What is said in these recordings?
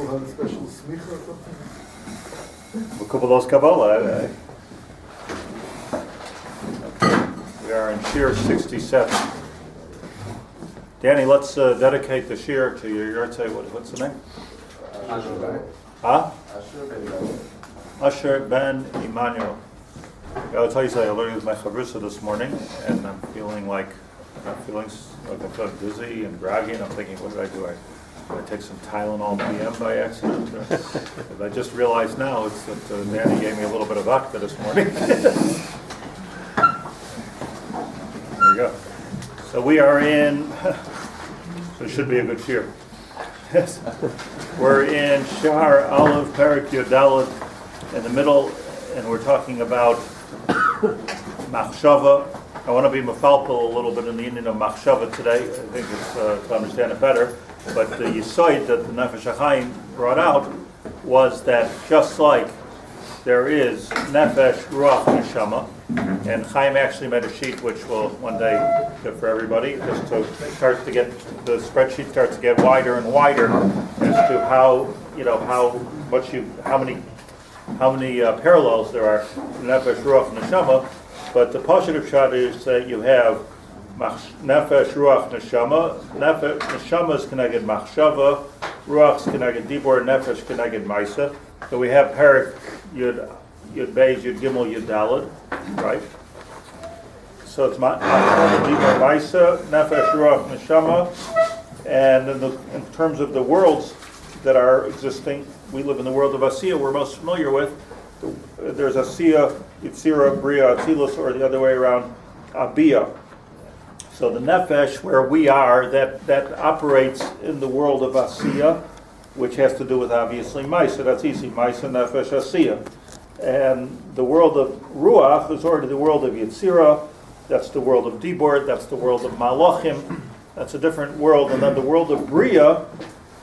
people have a special smicha or something? Kabbalas Kabbalah. We are in Shaar 67. Danny, let's dedicate the Shaar to your yahrzeit. What's the name? Asher ben Emmanuel. I'll tell you something. I learned with my chavrusa this morning, and I'm feeling like I'm feeling dizzy and groggy, and I'm thinking, what did I do? I take some Tylenol PM by accident. I just realized now it's that Danny gave me a little bit of vodka this morning. There you go. So we are in. So it should be a good Shaar. We're in Shaar Aleph Perek Yud Daled in the middle, and we're talking about machshava. I want to be mafalpal a little bit in the Indian of machshava today. I think it's to understand it better. But the yisoid that the Nefesh Hachaim brought out was that just like there is nefesh, ruach, neshama, and Chaim actually made a sheet which will one day good for everybody, just to start to get the spreadsheet starts to get wider and wider as to how many parallels there are in nefesh, ruach, neshama. But the positive shot is that you have nefesh, ruach, neshama. Neshama is keneged machshava, ruach is keneged dibor, nefesh keneged maisa. So we have Perek Yud Beis, Yud Gimel, Yud Daled, right? So it's machshava, dibor, maisa, nefesh, ruach, neshama. And in terms of the worlds that are existing, we live in the world of Asiya. We're most familiar with. There's Asiya, Yitzira, Bria, Atzilus, or the other way around, Abia. So the nefesh, where we are, that operates in the world of Asiya, which has to do with obviously Maisa. That's easy. Maisa, nefesh, Asiya. And the world of Ruach is already the world of Yitzira. That's the world of Dibor. That's the world of Malachim. That's a different world. And then the world of Bria,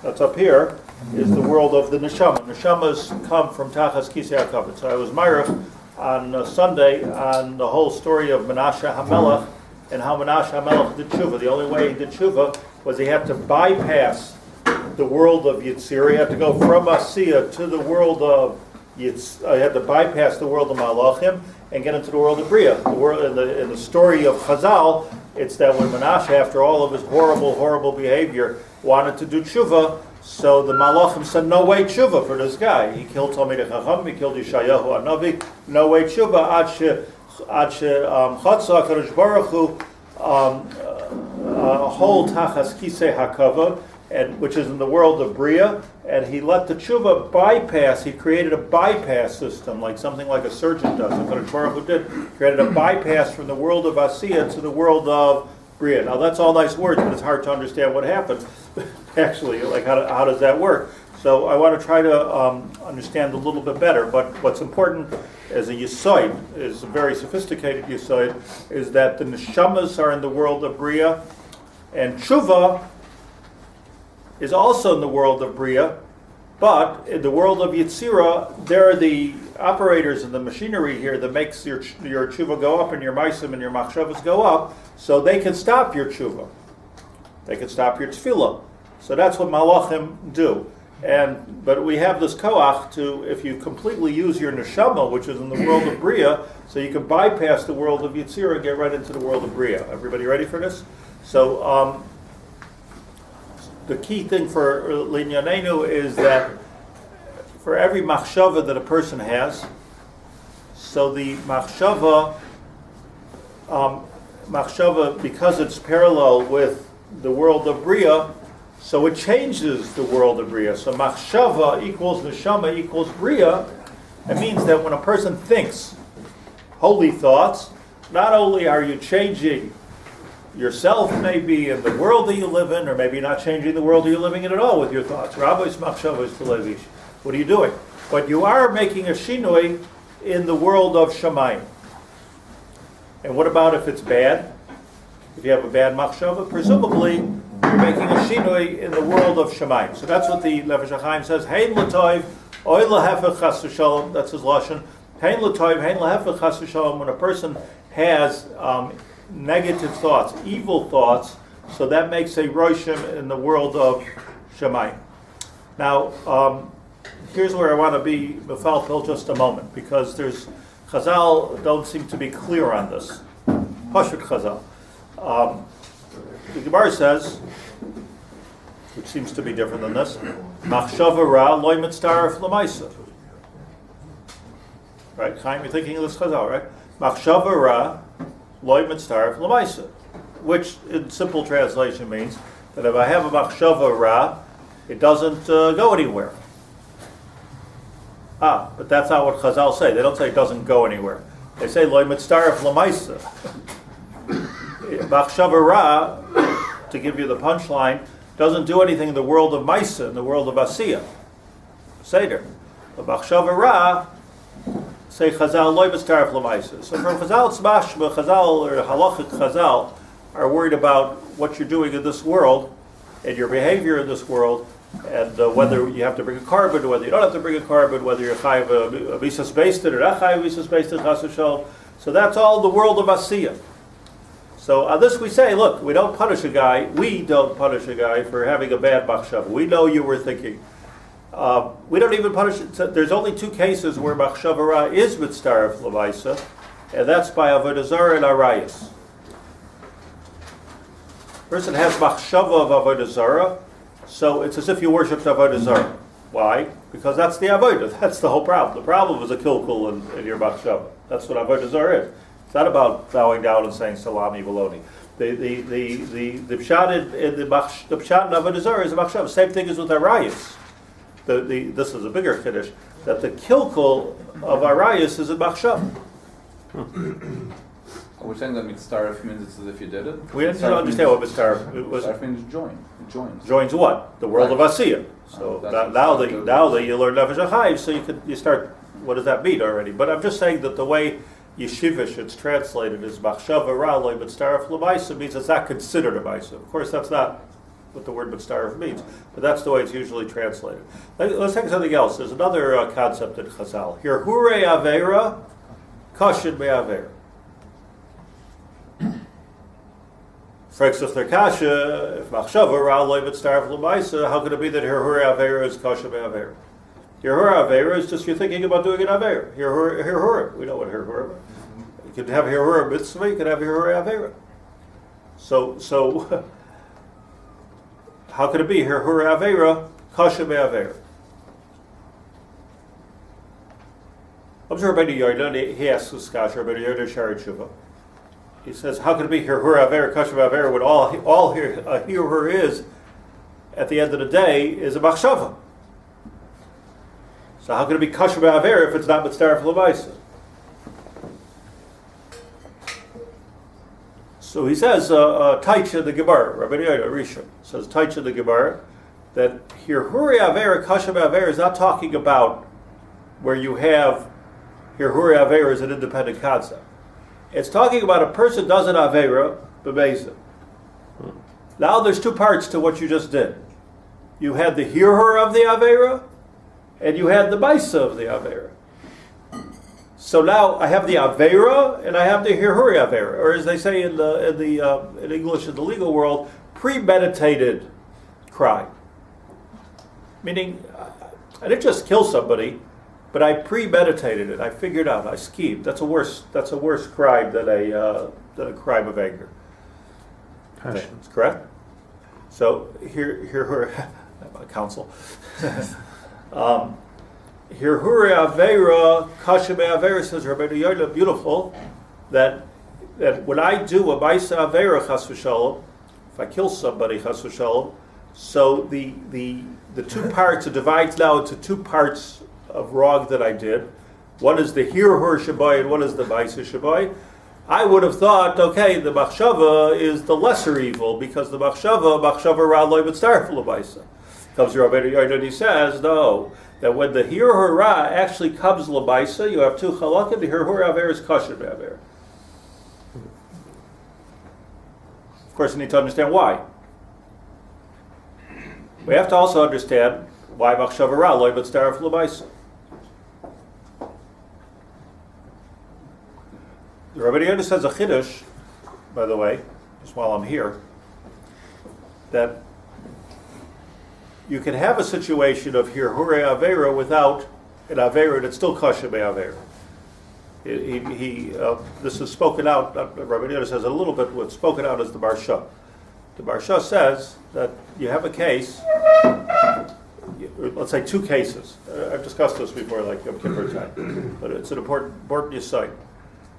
that's up here, is the world of the Neshama. Neshamas come from Tachas Kisei HaKavod. So I was Meirach on Sunday on the whole story of Menashe HaMelech and how Menashe HaMelech did tshuva. The only way he did tshuva was he had to bypass the world of Yitzir. He had to go from Asiya to the world of Yitzir. He had to bypass the world of Malachim and get into the world of Bria. The world in the story of Chazal, it's that when Menashe, after all of his horrible behavior, wanted to do tshuva, so the Malachim said, no way tshuva for this guy. He killed Talmidei Chacham, he killed Yeshayahu HaNavi, no way tshuva, ad she chatza HaKadosh Baruch Hu whole tachas kisei hakavod, and which is in the world of Bria, and he let the tshuva bypass. He created a bypass system, like something like a surgeon does. HaKadosh Baruch Hu did, created a bypass from the world of Asiya to the world of Bria. Now that's all nice words, but it's hard to understand what happened. Actually, like how does that work? So I want to try to understand a little bit better. But what's important as a yisoid, is a very sophisticated yisoid, is that the neshamas are in the world of Bria, and tshuva is also in the world of Bria, but in the world of Yitzira, they're the operators in the machinery here that makes your tshuva go up and your maisim and your machshavas go up, so they can stop your tshuva. They can stop your tefillah. So that's what malachim do. But we have this koach to, if you completely use your neshama, which is in the world of Bria, so you can bypass the world of Yitzira and get right into the world of Bria. Everybody ready for this? So the key thing for Linyanenu is that for every machshava that a person has, so the machshava, because it's parallel with the world of Bria, so it changes the world of Bria. So machshava equals neshama equals Bria. It means that when a person thinks holy thoughts, not only are you changing yourself maybe in the world that you live in, or maybe not changing the world that you're living in at all with your thoughts. Rabbi's machshava is televish. What are you doing? But you are making a shinui in the world of shamayim. And what about if it's bad? If you have a bad machshava, presumably you're making a shinui in the world of shamayim. So that's what the Nefesh Hachaim says. Hein l'toiv, oy lahefech chas v'shalom. That's his lashon. Hein l'toiv, hein lahefech chas v'shalom. When a person has negative thoughts, evil thoughts, so that makes a roshim in the world of shamayim. Now, here's where I want to be mefalpel just a moment, because Chazal don't seem to be clear on this. Pashut Chazal. The Gemara says, which seems to be different than this, Machshava ra loy mitzaref l'maisa. Right, Chaim, you're thinking of this Chazal, right? Machshava ra loy mitzaref l'maisa, which in simple translation means that if I have a machshava ra, it doesn't go anywhere. But that's not what Chazal say. They don't say it doesn't go anywhere. They say loy mitzaref l'maisa. Machshava ra, to give you the punchline, doesn't do anything in the world of Maisa, in the world of Asiya. Seder. But Machshava ra, say Chazal loy mitzaref l'maisa. So from Chazal it's mashma, Chazal or halachic Chazal are worried about what you're doing in this world and your behavior in this world, and whether you have to bring a carbon, whether you don't have to bring a carbon, whether you're chayiv a visas based or not chayiv visas based chas v'shalom. So that's all the world of Asiya. So on this we say, look, we don't punish a guy for having a bad machshava. We know you were thinking. We don't even punish it. There's only two cases where machshava ra is mitzaref l'maisa, and that's by avodah zarah and arayos. Person has machshava of avodah zarah, so it's as if you worshipped avodah zarah. Why? Because that's the avodah. That's the whole problem. The problem is a kilkul in your machshava. That's what avodah zarah is. It's not about bowing down and saying salami baloney. The pshat in the pshat in avodah zarah is a machshava. Same thing as with arayos. This is a bigger chiddush, that the kilkul of arayos is a machshava. We're saying that mitzaref means it's as if you did it? We didn't understand what mitzaref was. Mitzaref means join. It joins. Joins what? The world of Asiya. So now that you learn Nefesh Hachaim, so you start. What does that mean already? But I'm just saying that the way yeshivish it's translated as machshava ra loy mitzaref l'maisa means it's not considered a maisa. Of course, that's not what the word mitzaref means, but that's the way it's usually translated. Let's take something else. There's another concept in Chazal. Here, hure avera, kashin me'avera. Frexus Kasha, if machshava ra loy mitzaref l'maisa, how could it be that here hure avera is kasha me'avera? Here hure avera is just you're thinking about doing an avera. Here hure, we know what here hure. You could have here hure mitzvah, you could have here hure avera. So how could it be here hure avera kasha me'avera? Observe Rabbi Yoda, he asks this kasha, Rabbi Yoda Shaar Tshuva. He says, how could it be here hure avera kasha me'avera when all here hure is at the end of the day is a machshava? So how can it be kasha me'avera if it's not mitzaref l'maisa? So he says, Taicha the Gemara, Rabbi Yoda Rishon says Taicha the Gemara, that here hure avera kasha me'avera is not talking about where you have here hure avera as an independent concept. It's talking about a person does an avera b'meisa. Now there's two parts to what you just did. You had the hirur of the avera, and you had the maisa of the avera. So now I have the avera and I have the hirur avera, or as they say in English in the legal world, premeditated crime. Meaning, I didn't just kill somebody, but I premeditated it. I figured out. I schemed. That's a worse crime than a crime of anger. That's correct. So here, counsel. Here, hure avera kasha me'avera, says Rabbi Yoda, beautiful, that when I do a maisa avera chas v'shalom, if I kill somebody chas v'shalom, so the two parts, it divides now into two parts of wrong that I did. One is the hirur shabai and one is the maisa shabai. I would have thought, okay, the machshava is the lesser evil because the machshava ra loy mitzaref l'maisa. Comes Rabbi Yoda and he says, no, that when the hirur ra actually comes l'maisa, you have two chalakim. The hirur avera is kasher me'avera. Of course, you need to understand why. We have to also understand why machshava ra loy mitzaref l'maisa. The Rabbi Yoda says a chiddush, by the way, just while I'm here, that you can have a situation of hirhure avera without an avera that's still kosher be'avera. This is spoken out, Rabbi Berel says a little bit, what's spoken out as the Barsha. The Barsha says that you have a case, let's say two cases. I've discussed this before, like Yom Kippur time, but it's an important insight.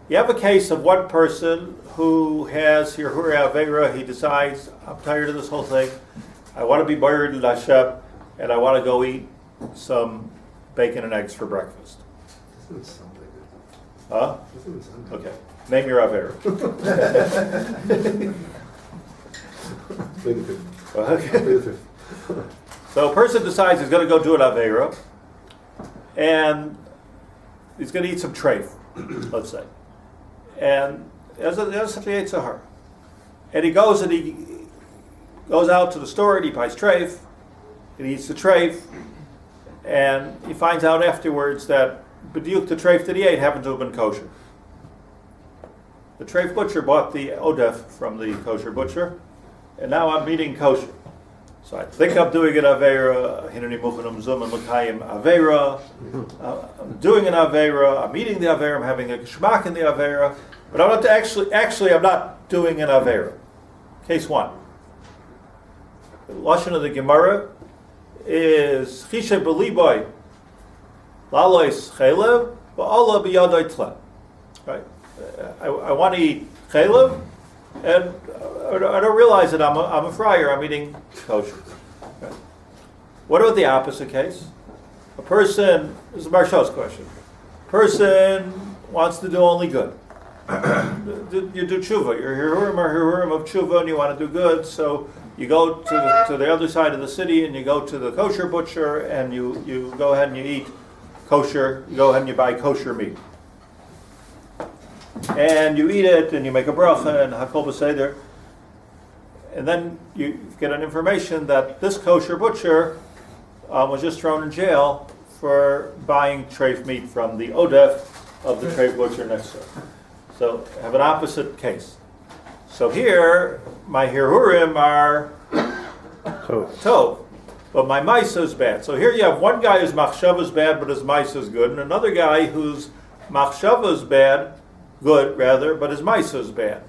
You have a case of one person who has hirhure avera. He decides, I'm tired of this whole thing. I want to be buried in Hashem, and I want to go eat some bacon and eggs for breakfast. Doesn't sound like it. Huh? Doesn't sound like Okay. Name your avera. Play the fifth. Play Okay. the fifth. So a person decides he's going to go do an avera, and he's going to eat some treif, let's say. And there's such a Yitzhahar. And he goes out to the store and he buys treif, and he eats the treif, and he finds out afterwards that b'diuk the treif that he ate happened to have been kosher. The treif butcher bought the odef from the kosher butcher, and now I'm eating kosher. So I think I'm doing an avera, hineni muchanum zum and l'kayim avera. I'm doing an avera. I'm eating the avera. I'm having a geschmack in the avera, but I'm not actually I'm not doing an avera. Case one. The lashon of the Gemara is chishe beliboy lalois chaylev va'ala biyadai tla. Right. I want to eat chaylev, and I don't realize that I'm a fryer. I'm eating kosher. Right. What about the opposite case? A person, this is Marsha's question. Person wants to do only good. You do tshuva. You're hirurim of tshuva, and you want to do good. So you go to the other side of the city, and you go to the kosher butcher, and you go ahead and you eat kosher. You go ahead and you buy kosher meat. And you eat it, and you make a bracha, and hakol b'seder. And then you get an information that this kosher butcher was just thrown in jail for buying treif meat from the odef of the treif butcher next door. So have an opposite case. So here, my hirurim are tov, but my maisa is bad. So here you have one guy whose machshava is bad, but his maisa is good, and another guy whose machshava is bad, good rather, but his maisa is bad.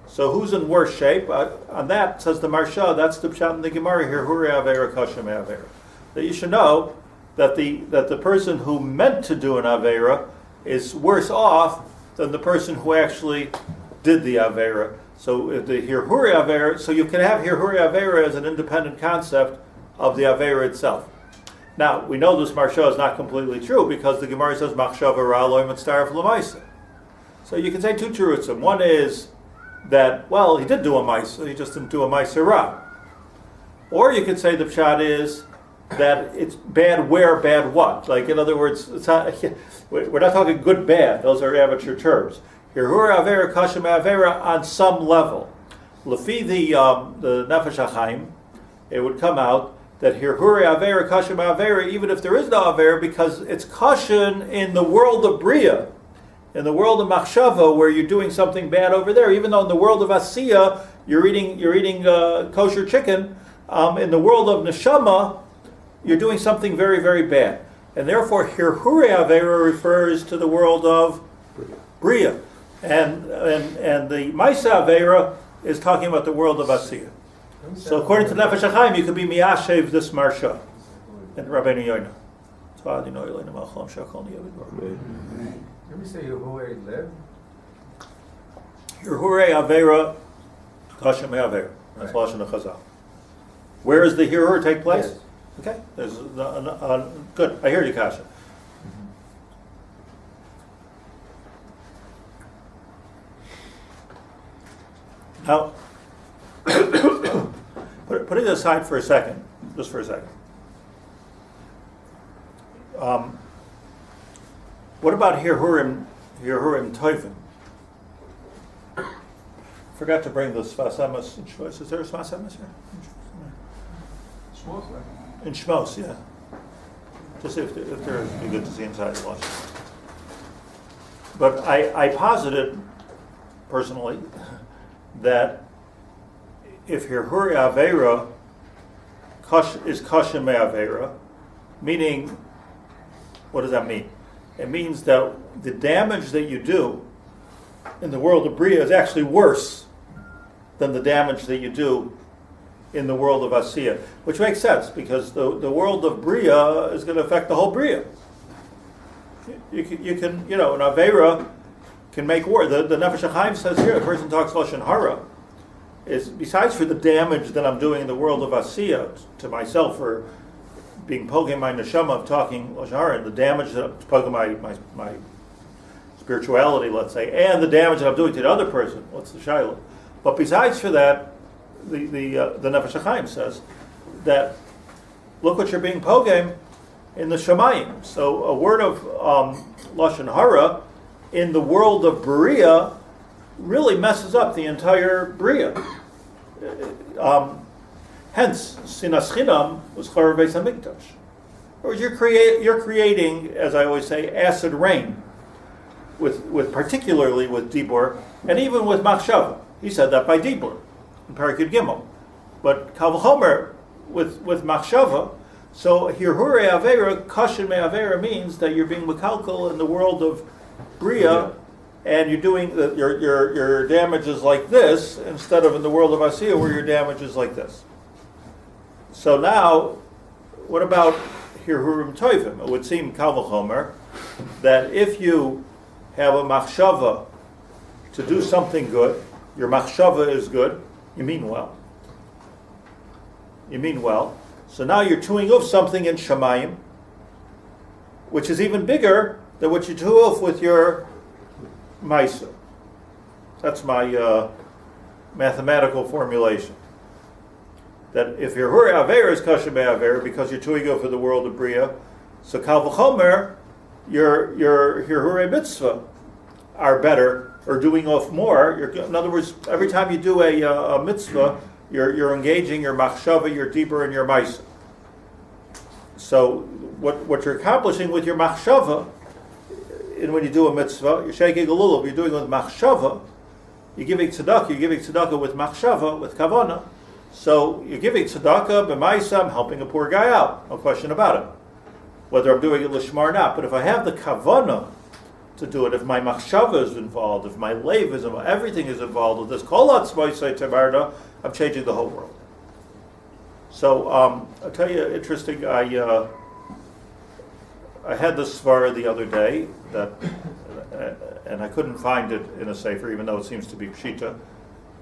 So who's in worse shape? On that, says the Marsha, that's the pshat in the Gemara here, Hurei Avera Kashem Avera. That you should know that the person who meant to do an Avera is worse off than the person who actually did the Avera. So the Hirhuri Avera, so you can have Hirhuri Avera as an independent concept of the Avera itself. Now, we know this Marsha is not completely true because the Gemara says Machshava Ra'aloy Mitzaref L'maisa. So you can say two truths. One is that, well, he did do a Maisa, he just didn't do a Maisa Ra. Or you could say the pshat is that it's bad where, bad what. Like, in other words, it's not, we're not talking good, bad. Those are amateur terms. Hirhur Avera, Kashem Avera on some level. Lefi the Nefesh Hachaim, it would come out that Hirhur Avera, Kashem Avera, even if there is no Avera, because it's Kashem in the world of Bria, in the world of Machshava, where you're doing something bad over there, even though in the world of Asiya, you're eating kosher chicken, in the world of Neshama, you're doing something very, very bad. And therefore, Hirhure Avera refers to the world of Bria. And the Maisa Avera is talking about the world of Asiya. So according to Nefesh Hachaim, you could be Miyashev this Marsha. And Rabbeinu Yoina. Can we say Yehuay live? Hirhure Avera, Kashem Avera. That's Lashon Chazal. Where does the Hirur take place? Yes. Okay, there's good. I hear you, Kasha. Now, putting it aside for a second, just for a second. What about Hirhurim Toivim? Forgot to bring the Svasemis and Shmos. Is there a Svasemis here? In Shmos, yeah. Just if there would be good to see inside the watch. But I posited, personally, that if Hirhuri Avera is kashem me'avera, meaning, what does that mean? It means that the damage that you do in the world of Bria is actually worse than the damage that you do in the world of Asiya, which makes sense because the world of Bria is going to affect the whole Bria. You can an Avera can make war. The Nefesh Hachaim says here, a person talks Lashon Hara, is besides for the damage that I'm doing in the world of Asiya to myself for being poking my neshama of talking Lashon Hara, and the damage that I'm poking my spirituality, let's say, and the damage that I'm doing to the other person, what's the Shiloh? But besides for that, the Nefesh Hachaim says that look what you're being pogem in the Shemayim. So a word of Lashon Hara in the world of Bria really messes up the entire Bria. Hence, Sinas Chinam was Charav Beis HaMikdash. Or you're creating, as I always say, acid rain, with particularly with Dibur, and even with Machshava. He said that by Dibur in Parakid Gimel. But Kal V'chomer with Machshava. So Hirhure Avera, Kashin Me Avera means that you're being Mekalkal in the world of Bria, and you're doing your damage is like this instead of in the world of Asiya where your damage is like this. So now, what about Hirhurim Toivim? It would seem Kal V'chomer that if you have a machshava to do something good, your machshava is good, you mean well. You mean well. So now you're chewing off something in Shemayim, which is even bigger than what you chew off with your Maisa. That's my mathematical formulation. That if your Hurei Aver is Kashem Aver because you're chewing off in the world of Bria, so Kal V'chomer, your Hurei Mitzvah are better, or doing off more. In other words, every time you do a mitzvah, you're engaging your machshava, your deeper, and your maisa. So what you're accomplishing with your machshava, and when you do a mitzvah, you're shaking a lulav, you're doing it with machshava, you're giving tzedakah with machshava, with kavana. So you're giving tzedakah, b'maisa, I'm helping a poor guy out, no question about it. Whether I'm doing it lishmar or not. But if I have the kavana to do it, if my machshava is involved, if my leiv is involved, everything is involved with this, kolat tzmoisei temarda, I'm changing the whole world. So I'll tell you, interesting, I had this svara the other day, that, and I couldn't find it in a sefer, even though it seems to be pshita.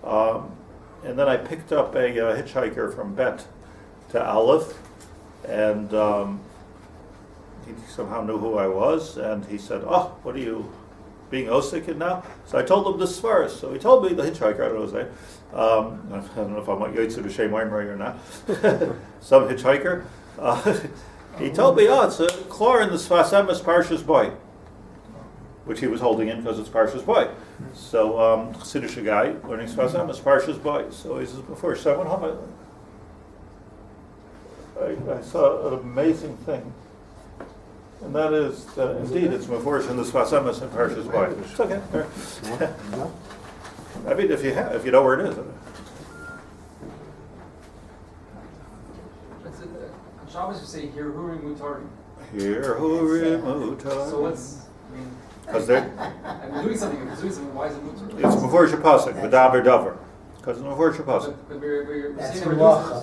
And then I picked up a hitchhiker from Bet to Aleph, and he somehow knew who I was, and he said, "Oh, what are you, being Osik now?" So I told him this verse. So he told me, the hitchhiker, I don't know his name. I don't know if I'm Yotzer B'Shem Oimrei or not. Some hitchhiker. He told me, it's a klor in the Sfas Emes Parshas Boy, which he was holding in because it's Parshas Boy. So Chassidish guy learning Sfas Emes Parshas Boy. So he says, before so I went home, I saw an amazing thing. And that is that indeed it's Meforish in the Sfas Emes and Parshas Boy. It's okay. I mean, if you know where it is. On Shabbos you say Hirhurim Mutarim. Hirhurim Mutarim. So what's, because they're I'm doing something, why is it Mutar? it's Meforish Pasuk, V'daber Davar. Because it's Meforish Pasuk. But we're That's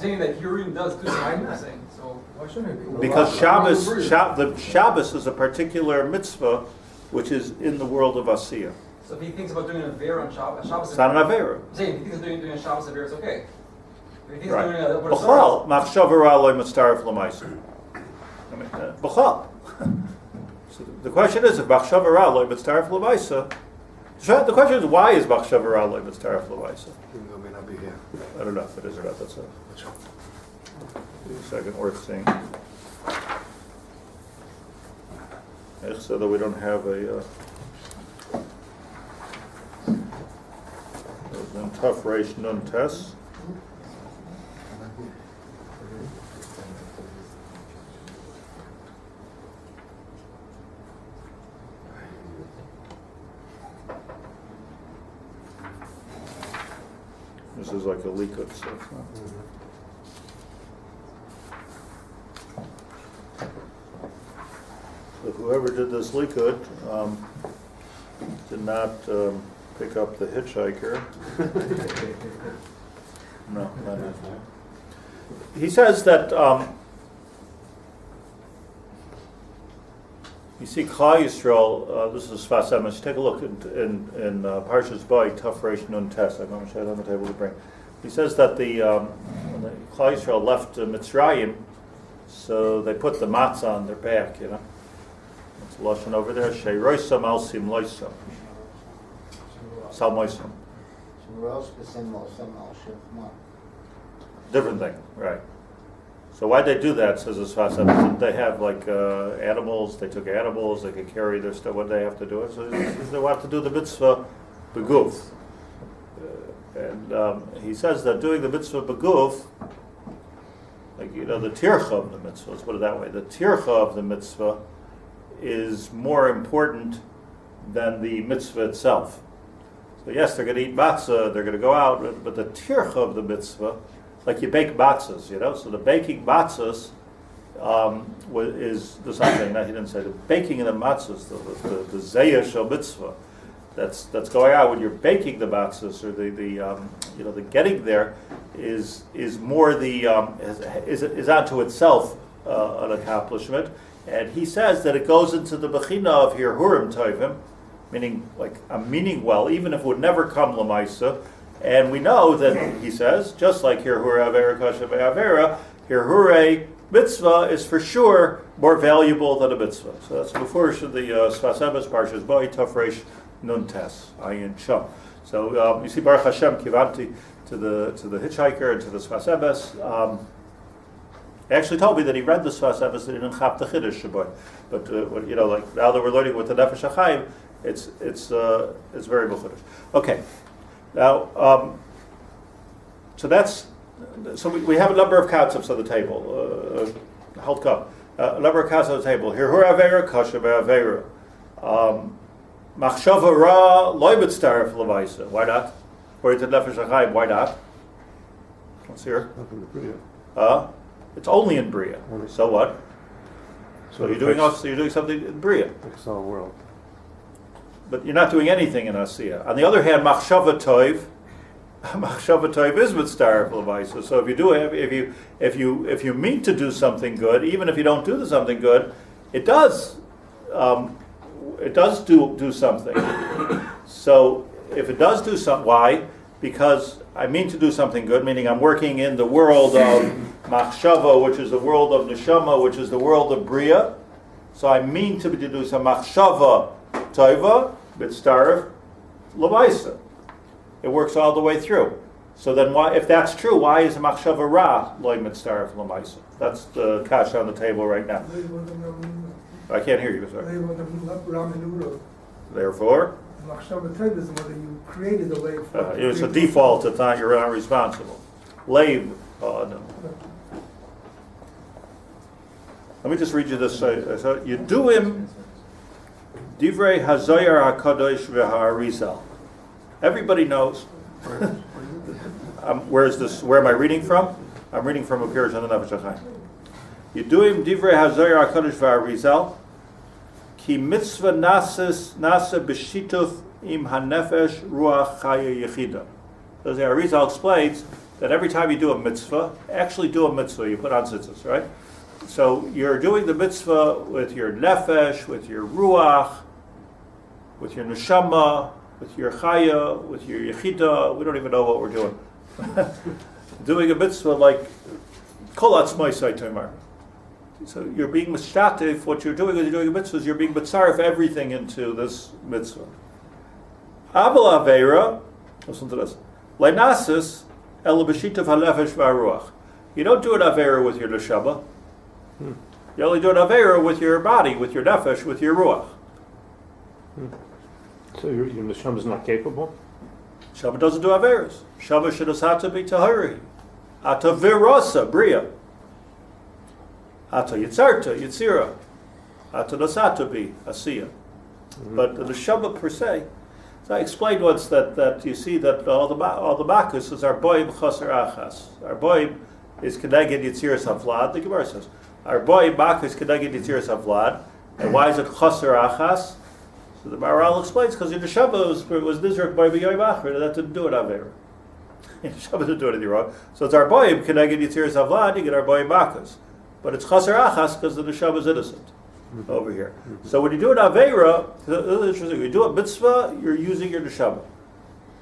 saying that Hirurim does do something, I'm saying, so Why shouldn't it be? Because the Shabbos is a particular mitzvah which is in the world of Asiya. so if he thinks about doing an Avera on Shabbos, It's not an Avera. I'm saying if he thinks of doing a Shabbos Avera, it's okay. If he thinks Right. of doing a B'chal, machshava ra'aloi mitzaref l'maisa. I mean, b'chal. So the question is, if machshava ra'aloi mitzaref l'maisa, the question is, why is machshava ra'aloi mitzaref l'maisa? Even though it may not be here. I don't know if it is or not. That's a second worth thing. So that we don't have a tough reish nun test. This is like a likud stuff. Huh? So whoever did this likud did not pick up the hitchhiker. No, not it. He says that you see Klal Yisrael. This is Sfas Emes. Take a look in Parshas Boi Taf Reish Nun Tes. I'm going to show it on the table to bring. He says that when the Klal Yisrael left Mitzrayim, so they put the matzah on their back. You know, it's lashon over there. Sheiroisam alsim loisam. Salmoisam. Different thing, right? So why'd they do that? Says the Sfas Emes. Didn't they have like animals? They took animals. They could carry their stuff. What they have to do it. So they want to do the mitzvah beguf. And he says that doing the mitzvah beguf, like the tircha of the mitzvah. Let's put it that way. The tircha of the mitzvah is more important than the mitzvah itself. So yes, they're going to eat matzah. They're going to go out, but the tircha of the mitzvah. Like you bake matzahs, so the baking matzahs is the same thing. Now he didn't say the baking of the matzahs, the zayah shel mitzvah. That's going on when you're baking the matzahs, or the getting there is more is unto itself an accomplishment. And he says that it goes into the bechina of hirhurim tovim, meaning like I'm meaning well, even if it would never come lamaisa. And we know that, he says, just like Hirhure Avera Kasha Avera, Hirhure mitzvah is for sure more valuable than a mitzvah. So that's before the Sfas Emes, Parshas Boi, Taf Reish Nun Tes, Ayin Sham. So you see Baruch Hashem Kivanti to the hitchhiker and to the Sfas Emes. He actually told me that he read the Sfas Emes and he didn't chap the Chiddush Shabbat. But like now that we're learning with the Nefesh Hachaim, it's very b'chudash. Okay. Now, so we have a number of concepts on the table. Halt cup. A number of concepts on the table. Hirhur avera, kasha avera. Machshava ra loy mitzaref lemaisa. Why not? According to Nefesh Hachaim, why not? Let's hear. It's only in Bria. So what? So you're doing something in Bria. Fix the whole world. But you're not doing anything in Asiya. On the other hand, machshava toiv is mitzaref l'maisa. So if you mean to do something good, even if you don't do something good, it does do something. So if it does do something, why? Because I mean to do something good, meaning I'm working in the world of machshava, which is the world of neshama, which is the world of bria. So I mean to do some machshava toiva, mitzaref l'maisa. It works all the way through. So then, why, if that's true, why is a machshava ra loy mitzaref l'maisa? That's the kasha on the table right now. I can't hear you. Sorry. Therefore, machshava tov is whether you created the way. It's a default. It's not you're not responsible. Leiv. No. Let me just read you this. So you do him. Divrei Hazoyer HaKadosh v'Ha'arizal. Everybody knows. Where is this? Where am I reading from? I'm reading from a Pirush on the Nefesh Hachaim. Yeduim Divrei Hazoyer HaKadosh v'Ha'arizal ki mitzvah nasa b'shituf im hanefesh ruach chaya yechida. So the Arizal explains that every time you do a mitzvah, actually do a mitzvah, you put on tzitzis, right? So you're doing the mitzvah with your nefesh, with your ruach, with your neshama, with your chaya, with your yechida. We don't even know what we're doing. Doing a mitzvah like kol atzmai tomar. So you're being mishtatif. What you're doing is you're doing a mitzvah. You're being mitzaref everything into this mitzvah. Abel aveira. Listen to this. Leinasis el b'shitav halefesh v'aruach. You don't do an aveira with your neshama. You only do an aveira with your body, with your nefesh, with your ruach. So your neshama is not capable? Shama doesn't do averas. Shama should have be tahiri. Ata virasa, bria. Ata yitzarta, yitzira. Ata nasata be, asiya. But the neshama per se. So I explained once that you see that all the makus is our boy b'chaser achas. Our boy is keneged yitziras havlad. The Gemara says our boy makus keneged yitziras havlad. And why is it chaser achas? So the Maharal explains, because your neshama was nizrak by b'yoyim achar, that didn't do it avera. Your neshama didn't do anything wrong. So it's arboim, keneged yitziras avlad, you get arboim makas. But it's chaser achas because the neshama is innocent over here. So when you do an avera, interesting, you do a mitzvah, you're using your neshama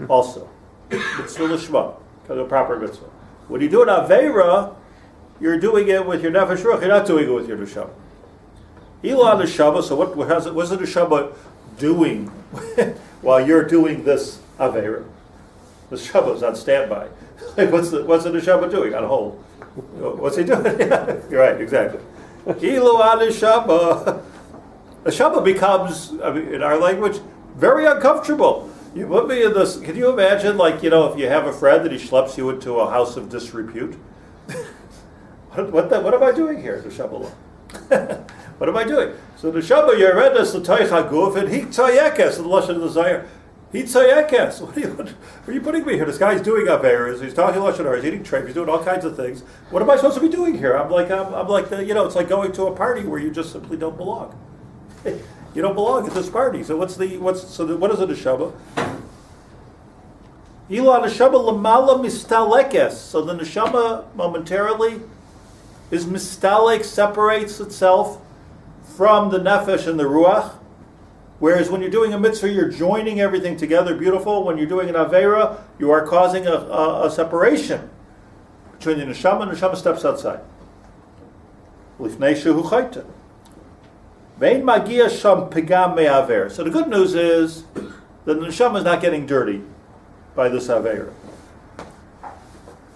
also. Mitzvah lishma, because a proper mitzvah. When you do an avera, you're doing it with your nefesh ruach, you're not doing it with your neshama. Ilah neshama, so what's the neshama doing while you're doing this avera? The neshama is on standby. Like what's the neshama doing on hold? What's he doing? Yeah, you're right, exactly. Ilah neshama. The neshama becomes, in our language, very uncomfortable. You put me in this. Can you imagine, if you have a friend that he schleps you into a house of disrepute? What am I doing here, neshama? What am I doing? So the neshama yeredes l'toich haguf and he tzayekes, the lashon of the Zayir. He tzayekes. What are you putting me here? This guy's doing averas. He's talking lashon hara. He's eating treif. He's doing all kinds of things. What am I supposed to be doing here? I'm like it's like going to a party where you just simply don't belong. You don't belong at this party. So what is a neshama? Ilah neshama lamala mistalekes. So the neshama momentarily is mistalek, separates itself from the nefesh and the ruach, whereas when you're doing a mitzvah, you're joining everything together, beautiful. When you're doing an avera, you are causing a separation between the neshama and the neshama steps outside. Lifnei shehu chayta. Vein magia sham pegam me'aver. So the good news is that the neshama is not getting dirty by this avera.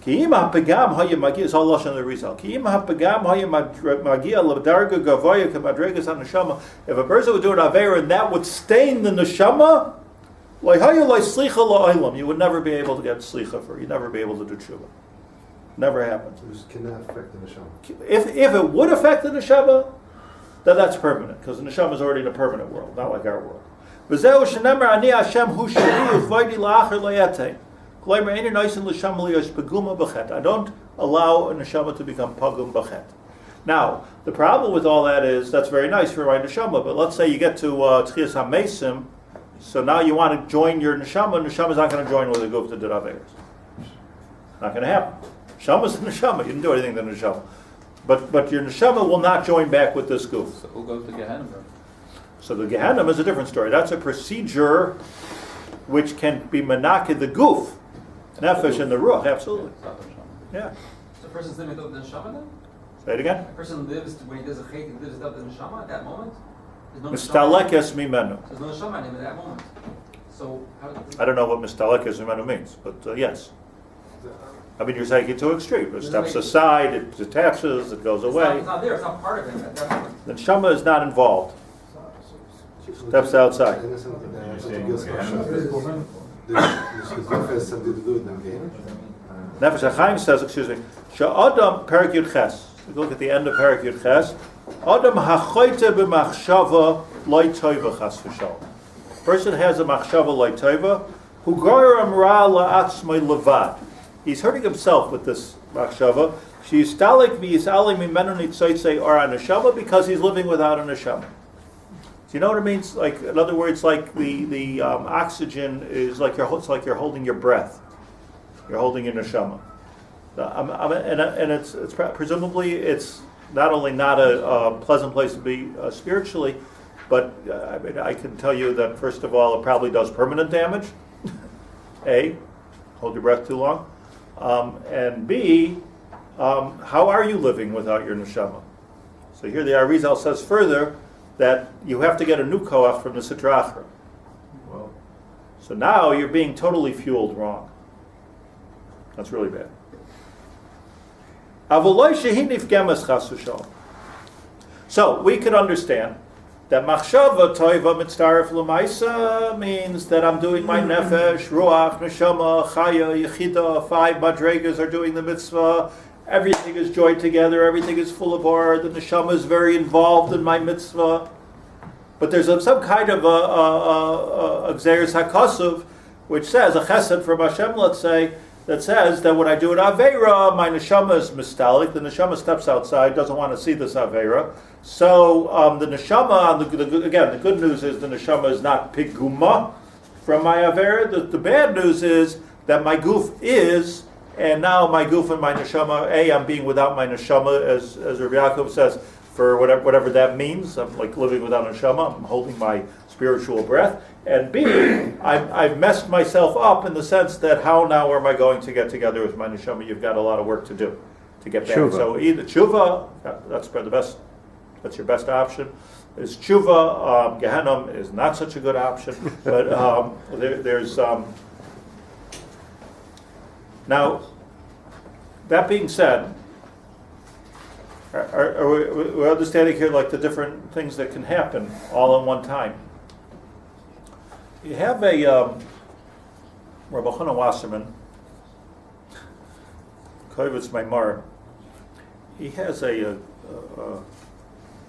Ki im ha'pegam haya magia is all lashon of the Rizal. Ki im ha'pegam haya magia l'darga gavoya k'madregas ha'neshama. If a person would do an avera and that would stain the neshama, lo'haya lo'slicha lo'olam, you would never be able to get slicha for. You'd never be able to do tshuva. Never happens. It cannot affect the neshama. If it would affect the neshama, then that's permanent, because the neshama is already in a permanent world, not like our world. V'zeu shenemer ani Hashem hu sheli uvaydi la'achar lo'yatei. I don't allow a neshama to become pagum b'chet. Now, the problem with all that is, that's very nice for my neshama, but let's say you get to Tchias HaMesim, so now you want to join your neshama is not going to join with a guf to did averos. Not going to happen. Neshama's the neshama, you didn't do anything to the neshama. But your neshama will not join back with this guf. So we'll go to Gehenna. So the Gehenna is a different story. That's a procedure which can be menaked the guf. Nefesh and the ruach, absolutely. Yeah. So a person's living without the neshama then? Say it again. A person lives, when he does a chait, he lives without the neshama at that moment? There's no Mistalekes mimenu. There's no neshama in him at that moment. So, I don't know what mistalekes mimenu means, but yes. I mean, you're taking it to extreme. It steps aside, it detaches, it goes away. It's not there, it's not part of him at that moment. The neshama is not involved. Steps outside. Nefesh Hachaim says, Sha'adam Perik Yud Ches. Look at the end of Perik Yud Ches. Adam hachoyte b'machshava loy toiva chas v'shalom. Person has a machshava loy toiva, hu goyram ra la'atzmai levad. He's hurting himself with this machshava. She's stalik v'yisali mimenu nitzoytzei or a neshama, because he's living without a neshama. Do you know what it means? Like, in other words, like the oxygen is like it's like you're holding your breath. You're holding your neshama. And it's presumably it's not only not a pleasant place to be spiritually, but I can tell you that first of all, it probably does permanent damage. A, hold your breath too long, and B, how are you living without your neshama? So here the Arizal says further that you have to get a new koach from the Sitra Achra. Well, so now you're being totally fueled wrong. That's really bad. So we could understand that machshava toiva mitzaref l'maisa means that I'm doing my nefesh, ruach, neshama, chaya, yechida, 5 madregas are doing the mitzvah. Everything is joined together. Everything is full of aura. The neshama is very involved in my mitzvah. But there's some kind of a gzeres hakasuv, which says, a chesed from Hashem, let's say, that says that when I do an aveira, my neshama is mistalik. The neshama steps outside, doesn't want to see this aveira. So the neshama, again, the good news is the neshama is not piguma from my avera. The bad news is that my goof is, and now my goof and my neshama, I'm being without my neshama, as Rabbi Yaakov says, for whatever that means. I'm like living without neshama. I'm holding my spiritual breath. And B, I've messed myself up in the sense that how now am I going to get together with my neshama? You've got a lot of work to do to get back. Tshuva. So either tshuva, that's the best. That's your best option. Is tshuva. Gehenna is not such a good option. But there's now. That being said, we're understanding here like the different things that can happen all in one time. You have a Rabbi Chaim Wasserman, Kovetz Maimar. He has a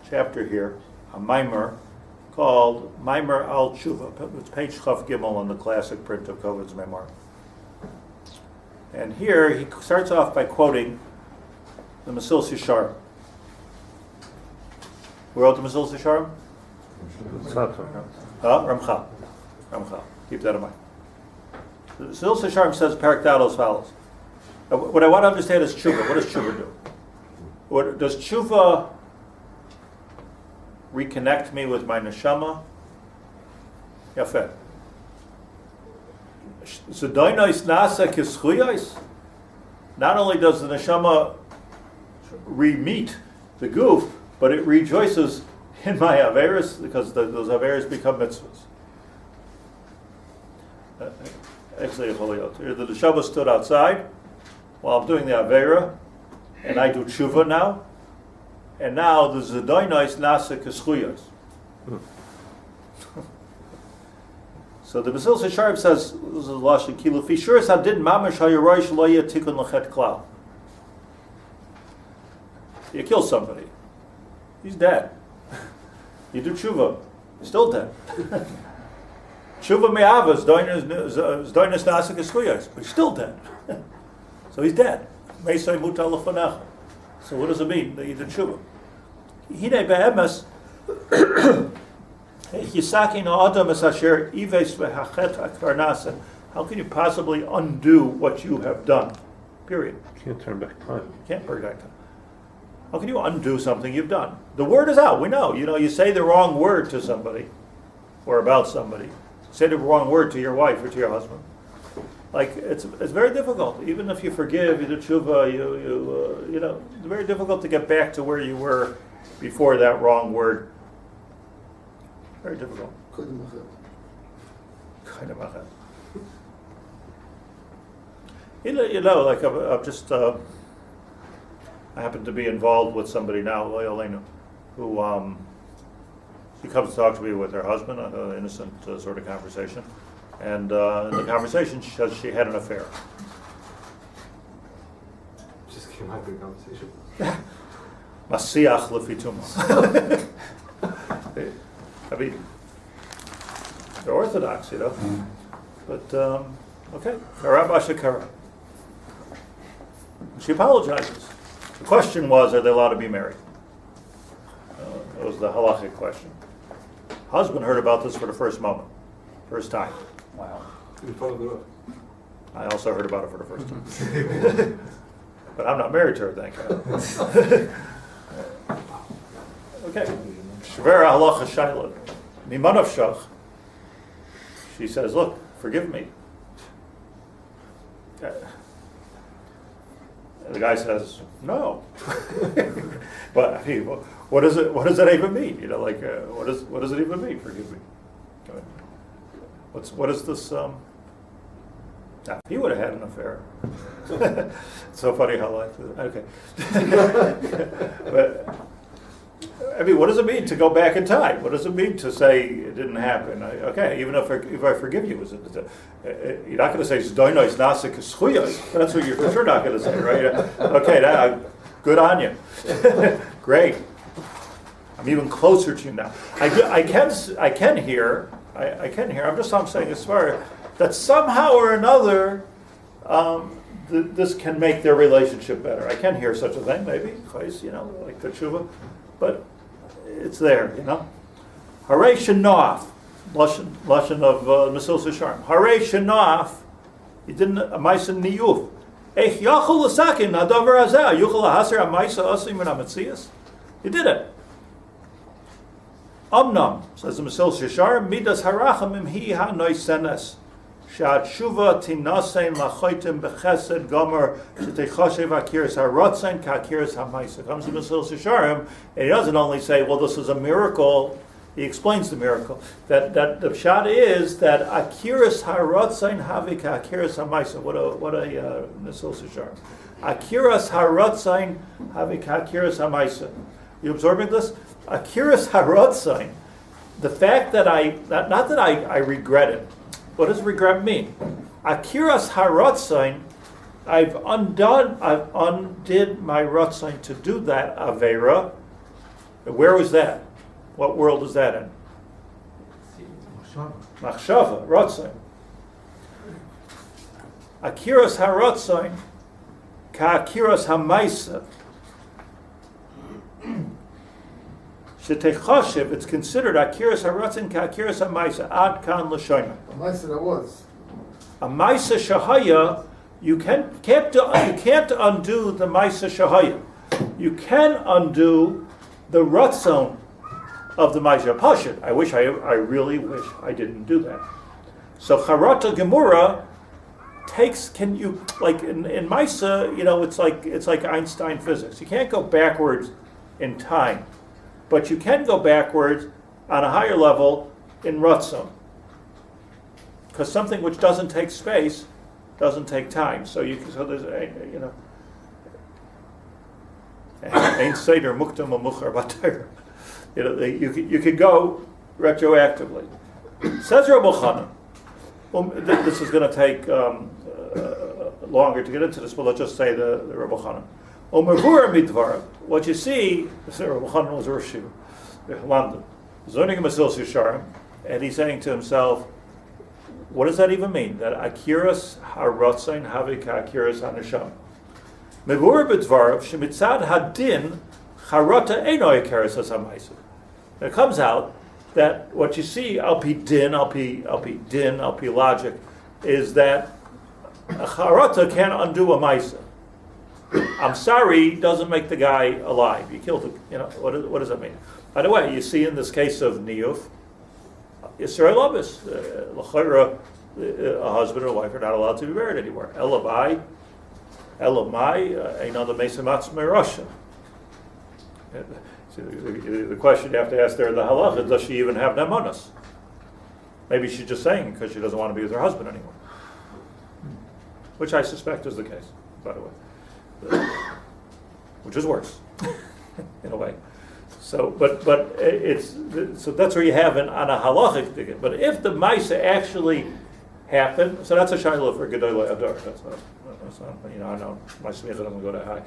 chapter here, a Maimar, called Maimar al Tshuva. It's page Chaf Gimel in the classic print of Kovetz Maimar. And here he starts off by quoting the Mesilas Yesharim. Who wrote the Mesilas Yesharim? Ramchal. Keep that in mind. The Mesilas Yesharim says Parak Dal as follows. What I want to understand is tshuva. What does tshuva do? Does tshuva reconnect me with my neshama? Yafeh. Not only does the neshama re-meet the goof, but it rejoices in my averis because those averis become mitzvahs. Actually, the neshama stood outside while I'm doing the avera, and I do tshuva now, and now the zedoinais nasa keschuyos. So the Mesilas Yesharim says, this is Lashon Kilu, Fi Shuras Hadin Mamash HaYorosh Lo Yeh Tikun L'Chet Klal. You kill somebody, he's dead. You do tshuva, he's still dead. Tshuva me'ava is doinus nasa keskuyos, but he's still dead. So he's dead. Meisai mutal l'fanecha. So what does it mean that you did tshuva? Hine be'emes how can you possibly undo what you have done? Period. Can't turn back time. You can't turn back time. How can you undo something you've done? The word is out. We know. You say the wrong word to somebody or about somebody. Say the wrong word to your wife or to your husband. Like it's very difficult. Even if you forgive, you do tshuva, it's very difficult to get back to where you were before that wrong word. Very difficult. Like I'm just, I happen to be involved with somebody now, who she comes to talk to me with her husband, an innocent sort of conversation, and in the conversation she says she had an affair. Just came out of the conversation. Masiach lefituma. I mean, they're Orthodox, but okay. She apologizes. The question was, are they allowed to be married? That was the halachic question. Husband heard about this for the first time. Wow. In front of the road. I also heard about it for the first time. But I'm not married to her, thank God. Okay. Shver halacha shaila. Mimanav shach. She says, look, forgive me. The guy says, no. But I mean, what does that even mean? What does it even mean? Forgive me. What is this? He would have had an affair. So funny how life is. Okay. But I mean, what does it mean to go back in time? What does it mean to say it didn't happen? Okay, even if I forgive you, you're not going to say "Zdoinos nasik schuyos." That's what you're for sure not going to say, right? Okay, now, good on you. Great. I'm even closer to you now. I can hear. I'm saying as far that somehow or another, this can make their relationship better. I can hear such a thing, maybe, like the tshuva, but it's there, you know. Harei Shanof, Lashon of Mesilas Yesharim. Harei Shanof, he didn't, a Maisa Niyuf. Eich Yachol L'Sakin, Nadavar Hazeh, Yuchol L'Haser HaMaisa Osim and HaMetzias. He did it. Omnam, says the Mesilas Yesharim, Midas Harachamim Hi HaNoisenes. Shuva tinasein lachoitim bechesed gomer shetechoshev akiris harotzain ka'akiris ha'maisa. Comes to Mesilas Yesharim, and he doesn't only say, well, this is a miracle, he explains the miracle. That the pshat is that akiris harotzain havi ka'akiris ha'maisa. What a Mesilas Yesharim. Akiris harotzain havi ka'akiris ha'maisa. You absorbing this? Akiris harotzain. The fact that not that I regret it. What does regret mean? Akiras harotzain, I've undid my rotzain to do that avera. Where was that? What world is that in? Machshava, rotzain. Akiras harotzain, ka'akiras hamaisa. Shetechoshev, it's considered akiras haratzin ka'akiras hamaisa ad kan l'shoina. A Maisa that was. A maisa shahaya, you can't undo the maisa shahaya. You can undo the ratzon of the maisa pashut. I really wish I didn't do that. So charata gemura can you, like in maisa, you know, it's like Einstein physics. You can't go backwards in time. But you can go backwards on a higher level in Ratzon. Because something which doesn't take space doesn't take time. So there's, you know, Ein Seder Muktam Muchar Batayr. You know, you could go retroactively. Says Reb Chaim. This is going to take longer to get into this, but let's just say the Reb Chaim. What you see, Reb Chaim was Rosh Yeshiva, London, learning a Mesilas Yesharim, and he's saying to himself, what does that even mean? That akiras harotzain havi ka'akiras haneshama. Mevur b'dvarav shemitzad hadin charata eino akiras hamaisa. It comes out that what you see al pi din, al pi logic, is that a charata can't undo a maisa. I'm sorry doesn't make the guy alive. You killed him. You know, what does that mean? By the way, you see in this case of Niyuf, Yisrael Labis, L'chayra, a husband or a wife are not allowed to be married anymore. Elamai, another Mesamatz Merasha. The question you have to ask there in the halacha, does she even have nemanas? Maybe she's just saying because she doesn't want to be with her husband anymore. Which I suspect is the case, by the way. Which is worse, in a way. So, but that's where you have on a halachic ticket. But if the Maisa actually happened, so that's a shayla for Gedolei Adar. That's not, you know, I know my smicha doesn't go that high.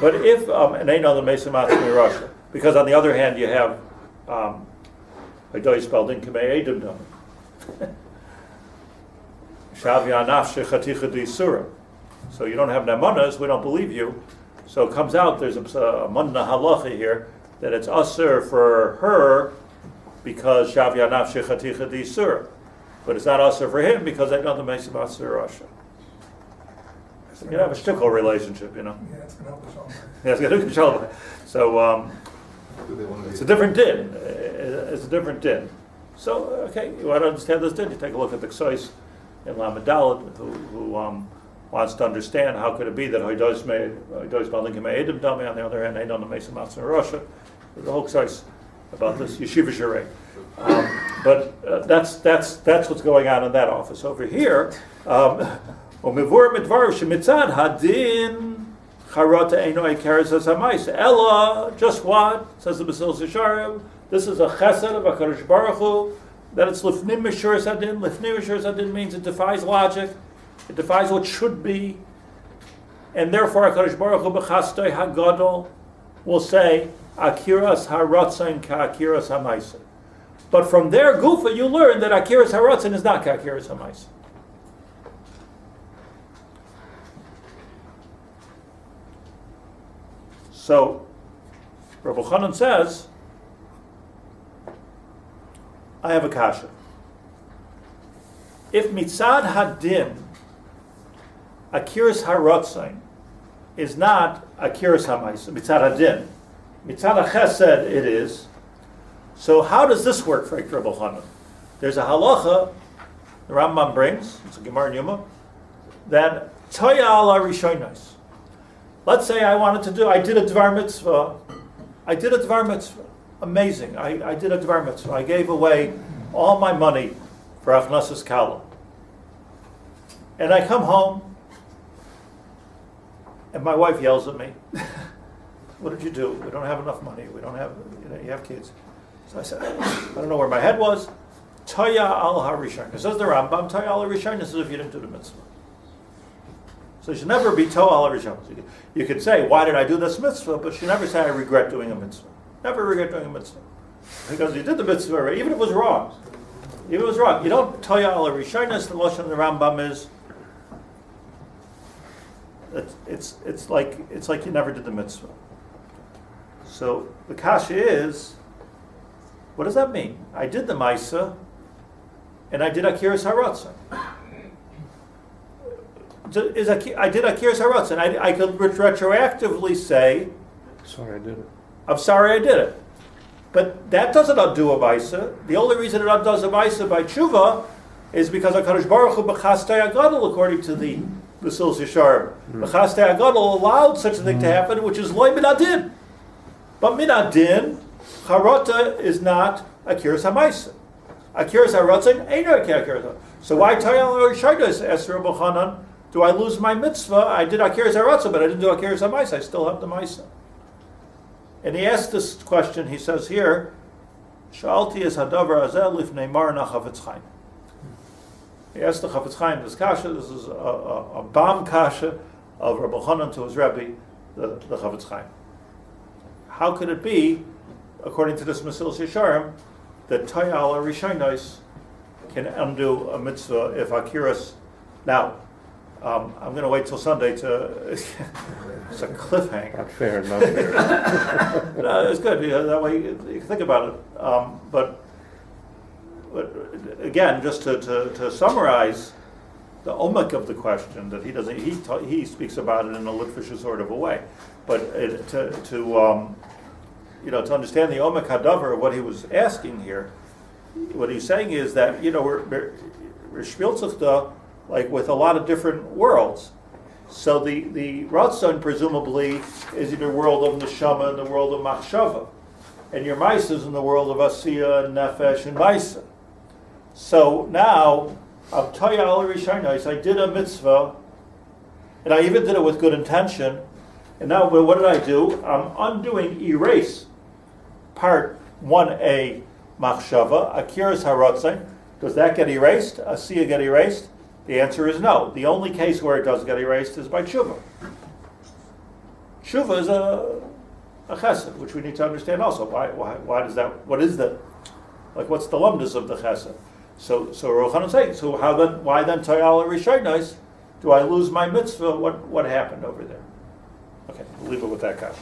But if and ain't on the Mesa Matzmi Russia, because on the other hand you have Hadoy spelled in Kamei Edim Dom. Shavya Nafshe Chaticha D'Isura. So you don't have nemanas, we don't believe you. So it comes out there's a manna halacha here that it's asur for her because shavya nafshe chaticha d'isur, but it's not asur for him because they know the mesim asur rasha. So you have a shtickle relationship, you know. Yeah, it's going to help us all. Yeah, it's going to help us all. So it's a different din. It's a different din. So okay, you want to understand this din? You take a look at the Ksois in Lamed Daled, who wants to understand how could it be that Hoidos Balinkim Edim Dami, on the other hand, Einon Mesa Matzah Russia. There's a whole size about this Yeshiva Sharei. But that's what's going on in that office. Over here, Omivur Midvar Shemitzad Hadin Charata Einoi Karas HaSamayis. Ella, just what? Says the Mesilas Yesharim. This is a chesed of HaKadosh Baruch Hu, that it's Lifnim Mishuras Hadin. Lifnim Mishuras Hadin means it defies logic. It defies what should be, and therefore HaKadosh Baruch Hu b'chastoi hagadol will say akiras haratzain ka'akiras hamaisa. But from there, Gufa, you learn that akiras haratzain is not ka'akiras hamaisa. So Rabbi Chanan says, I have a kasha. If mitzad hadin, akiras harotzain, is not akiras hamaisa, mitzad hadin, mitzad hachesed it is, so how does this work for Rabbi Chanan? There's a halacha, the Rambam brings, it's a Gemara in Yuma, that toya ala rishonos. Let's say I did a dvar mitzvah. Amazing. I did a dvar mitzvah. I gave away all my money for achnasas kala. And I come home, and my wife yells at me. What did you do? We don't have enough money. We don't have, you have kids. So I said, I don't know where my head was. Toya al harishonos. It says the Rambam, toya al harishonos is if you didn't do the mitzvah. So you should never be toa al harishonos. You could say, why did I do this mitzvah? But you should never say, I regret doing a mitzvah. Never regret doing a mitzvah. Because you did the mitzvah already, even if it was wrong. Even if it was wrong. You don't toya al harishonos. The Lashon of the Rambam is, it's like you never did the mitzvah. So the kasha is, what does that mean? I did the maisa, and I did akiras haratzon. I did akiras haratzon. I could retroactively say, Sorry, I did it. I'm sorry I did it. But that doesn't undo a maisa. The only reason it undoes a maisa by tshuva is because HaKadosh Baruch Hu b'chastei agadol, according to the Sil Shaar. B'chastei agadol allowed such a thing to happen, which is loy min adin. But min adin, charata is not akiras hamaisa. Akiras haratzon ain't no akiras. So why tayal rishonos? Asked Rabbi Chanan, do I lose my mitzvah? I did akiras haratzon, but I didn't do akiras hamaisa. I still have the maisa. And he asked this question. He says here, "Shalti es hadavar azel lifnei marna Chafetz Chaim." He asked the Chafetz Chaim this kasha. This is a bomb kasha of Rabbi Chanan to his Rebbe, the Chafetz Chaim. How could it be, according to this Mesilas Yesharim, that toya al harishonos can undo a mitzvah if akiras? Now, I'm going to wait till Sunday to. It's a cliffhanger. Not fair, not fair. No, it's good. That way you can think about it. But again, just to summarize the omak of the question, that he doesn't. He speaks about it in a Litvish sort of a way, but to understand the omak hadavar of what he was asking here, what he's saying is that we're shpiltzachta, like with a lot of different worlds. So the Ratzon presumably is in the world of Neshama and the world of Machshava. And your Maisa is in the world of Asiya and Nefesh and Maisa. So now, Av Toya al Rishonos, I did a mitzvah, and I even did it with good intention. And now, what did I do? I'm undoing erase part 1a Machshava, Akiras Haratzon. Does that get erased? Asiya get erased? The answer is no. The only case where it does get erased is by tshuva. Tshuva is a chesed, which we need to understand also. Why does that? What is that? Like, what's the lumdus of the chesed? So Rav Chanan is saying, so why then toya al harishonos do I lose my mitzvah? What happened over there? Okay, we'll leave it with that, guys.